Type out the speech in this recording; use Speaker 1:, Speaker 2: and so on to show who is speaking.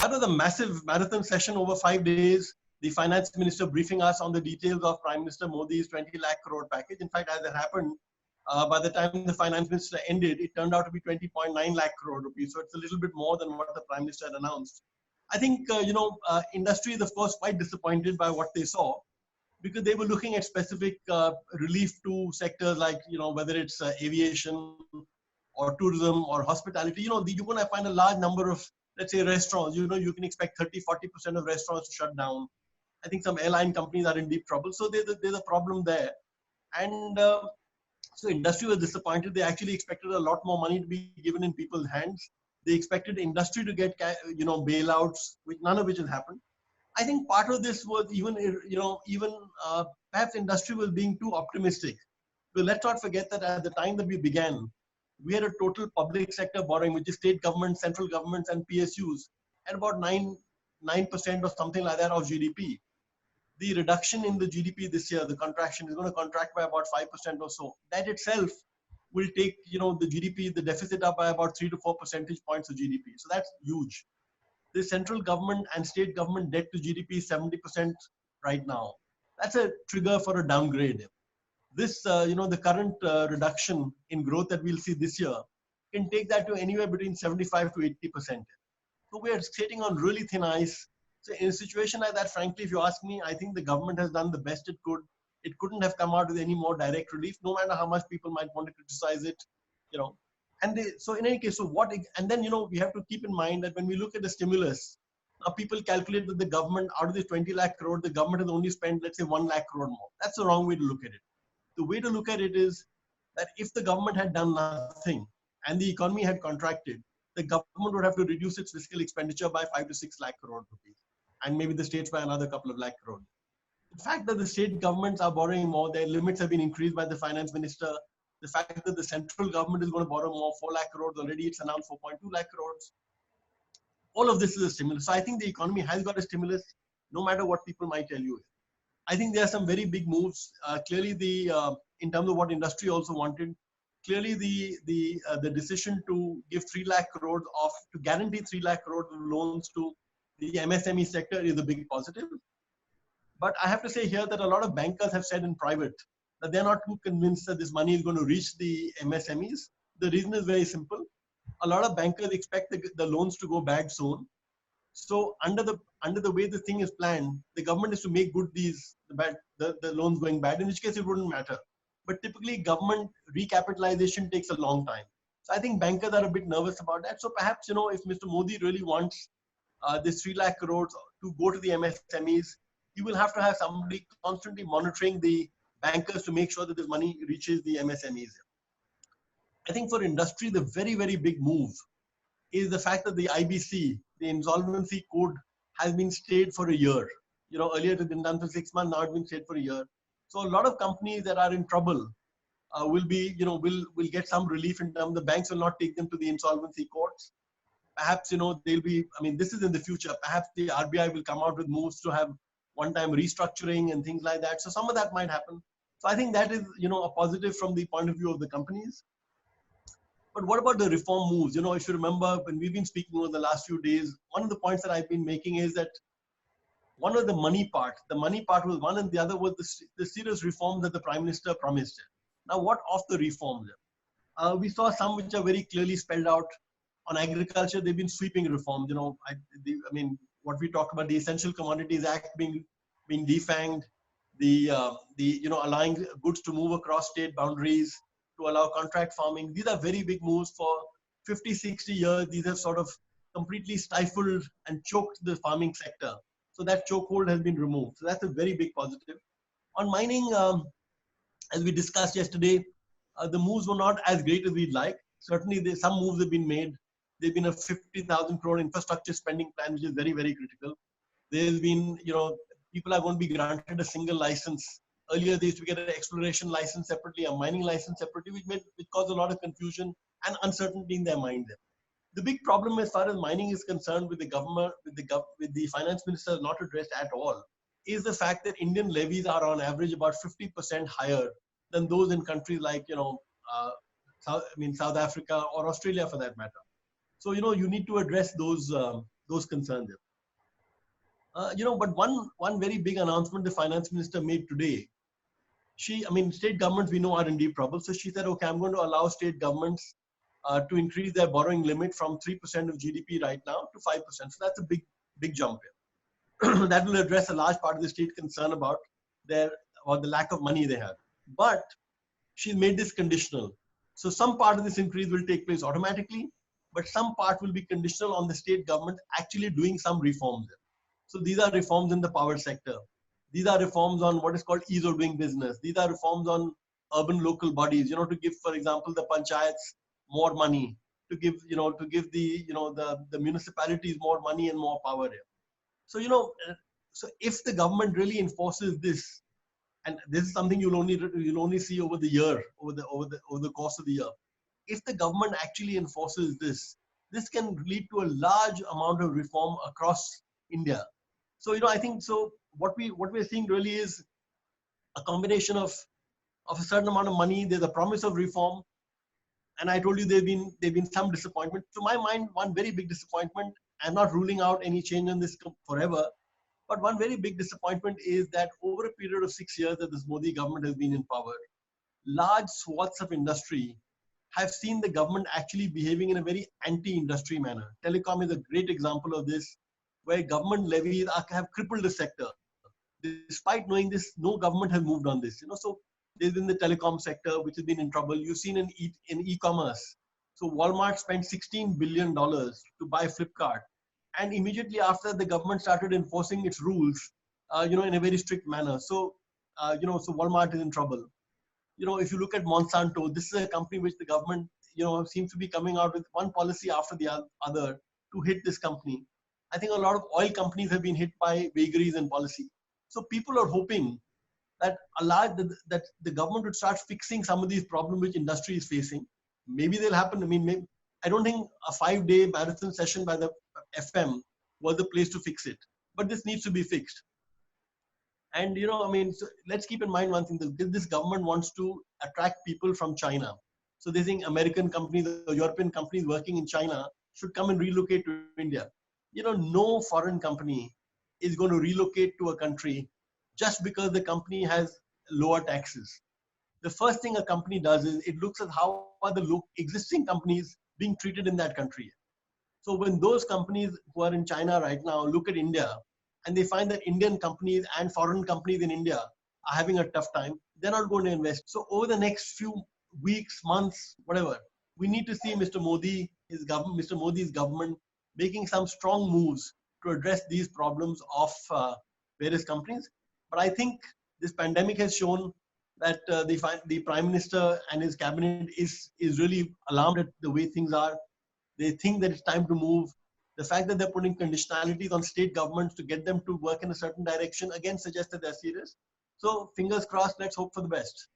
Speaker 1: that was a massive marathon session over 5 days. The finance minister briefing us on the details of Prime Minister Modi's 20 lakh crore package. In fact, as it happened, by the time the finance minister ended, it turned out to be 20.9 lakh crore rupees. So it's a little bit more than what the Prime Minister had announced. I think, industry is, of course, quite disappointed by what they saw, because they were looking at specific relief to sectors like, whether it's aviation or tourism or hospitality. You're going to find a large number of, let's say, restaurants. You can expect 30-40% of restaurants to shut down. I think some airline companies are in deep trouble. So there's a problem there. And so industry was disappointed. They actually expected a lot more money to be given in people's hands. They expected industry to get, bailouts, which none of which has happened. I think part of this was even perhaps industry was being too optimistic. But let's not forget that at the time that we began, we had a total public sector borrowing, which is state governments, central governments, and PSUs, at about 9% or something like that of GDP. The reduction in the GDP this year, the contraction is going to contract by about 5% or so. That itself will take, the GDP, the deficit up by about 3 to 4 percentage points of GDP. So that's huge. The central government and state government debt to GDP is 70% right now. That's a trigger for a downgrade. This, the current reduction in growth that we'll see this year can take that to anywhere between 75 to 80%. So we are skating on really thin ice. So in a situation like that, frankly, if you ask me, I think the government has done the best it could. It couldn't have come out with any more direct relief, no matter how much people might want to criticize it, so in any case, and then, we have to keep in mind that when we look at the stimulus, now people calculate that the government, out of the 20 lakh crore, the government has only spent, let's say, 1 lakh crore more. That's the wrong way to look at it. The way to look at it is that if the government had done nothing and the economy had contracted, the government would have to reduce its fiscal expenditure by 5 to 6 lakh crore rupees, and maybe the states by another couple of lakh crore. The fact that the state governments are borrowing more, their limits have been increased by the finance minister. The fact that the central government is going to borrow more, 4 lakh crores already, it's announced 4.2 lakh crores. All of this is a stimulus. So I think the economy has got a stimulus, no matter what people might tell you. I think there are some very big moves. Clearly, in terms of what industry also wanted, clearly the decision to give 3 lakh crores to guarantee 3 lakh crores of loans to the MSME sector is a big positive. But I have to say here that a lot of bankers have said in private that they're not too convinced that this money is going to reach the MSMEs. The reason is very simple. A lot of bankers expect the loans to go bad soon. So under the way the thing is planned, the government is to make good the loans going bad, in which case it wouldn't matter. But typically government recapitalization takes a long time. So I think bankers are a bit nervous about that. So perhaps, if Mr. Modi really wants this 3 lakh crores to go to the MSMEs, he will have to have somebody constantly monitoring the bankers to make sure that this money reaches the MSMEs. I think for industry, the very, very big move is the fact that the IBC, the insolvency code, has been stayed for a year. Earlier it had been done for 6 months, now it's been stayed for a year. So a lot of companies that are in trouble will get some relief in terms the banks will not take them to the insolvency courts. Perhaps, they'll be, this is in the future. Perhaps the RBI will come out with moves to have one-time restructuring and things like that. So some of that might happen. So I think that is, a positive from the point of view of the companies. But what about the reform moves? If you remember, when we've been speaking over the last few days, one of the points that I've been making is that one of the money part was one, and the other was the serious reforms that the Prime Minister promised. Now, what of the reforms? We saw some which are very clearly spelled out. On agriculture, they've been sweeping reforms. What we talked about, the Essential Commodities Act being defanged, allowing goods to move across state boundaries, to allow contract farming. These are very big moves. For 50, 60 years. These have sort of completely stifled and choked the farming sector. So that chokehold has been removed. So that's a very big positive. On mining, as we discussed yesterday, the moves were not as great as we'd like. Certainly, some moves have been made. There's been a 50,000 crore infrastructure spending plan, which is very, very critical. There's been, people are going to be granted a single license. Earlier, they used to get an exploration license separately, a mining license separately, which caused a lot of confusion and uncertainty in their mind. The big problem as far as mining is concerned with the government, with the finance minister not addressed at all, is the fact that Indian levies are on average about 50% higher than those in countries like, South Africa or Australia for that matter. So, you need to address those concerns. But one very big announcement the finance minister made today. State governments we know are in deep trouble. So she said, okay, I'm going to allow state governments to increase their borrowing limit from 3% of GDP right now to 5%. So that's a big jump here. That will address a large part of the state concern about the lack of money they have. But she made this conditional. So some part of this increase will take place automatically, but some part will be conditional on the state government actually doing some reforms. So these are reforms in the power sector. These are reforms on what is called ease of doing business. These are reforms on urban local bodies, to give, for example, the panchayats more money, to give the municipalities more money and more power here. So, so if the government really enforces this, and this is something you'll only see over the year, over the course of the year. If the government actually enforces this, this can lead to a large amount of reform across India. So, I think so. What we're seeing really is a combination of a certain amount of money. There's a promise of reform, and I told you there've been some disappointment. To my mind, one very big disappointment. I'm not ruling out any change in this forever, but one very big disappointment is that over a period of 6 years that this Modi government has been in power, large swaths of industry have seen the government actually behaving in a very anti-industry manner. Telecom is a great example of this, where government levies have crippled the sector. Despite knowing this, no government has moved on this. So there's been the telecom sector, which has been in trouble. You've seen in e-commerce. So Walmart spent $16 billion to buy Flipkart. And immediately after, the government started enforcing its rules, in a very strict manner. So, so Walmart is in trouble. If you look at Monsanto, this is a company which the government, seems to be coming out with one policy after the other to hit this company. I think a lot of oil companies have been hit by vagaries and policy. So people are hoping that that the government would start fixing some of these problems which industry is facing. Maybe they'll happen. I don't think a 5-day marathon session by the FM was the place to fix it, but this needs to be fixed. And so let's keep in mind one thing: this government wants to attract people from China. So they think American companies or European companies working in China should come and relocate to India. No foreign company is going to relocate to a country just because the company has lower taxes. The first thing a company does is it looks at how are the existing companies being treated in that country. So when those companies who are in China right now look at India and they find that Indian companies and foreign companies in India are having a tough time, they're not going to invest. So over the next few weeks, months, whatever, we need to see Mr. Modi's government making some strong moves to address these problems of various companies. But I think this pandemic has shown that the Prime Minister and his cabinet is really alarmed at the way things are. They think that it's time to move. The fact that they're putting conditionalities on state governments to get them to work in a certain direction again suggests that they're serious. So fingers crossed, let's hope for the best.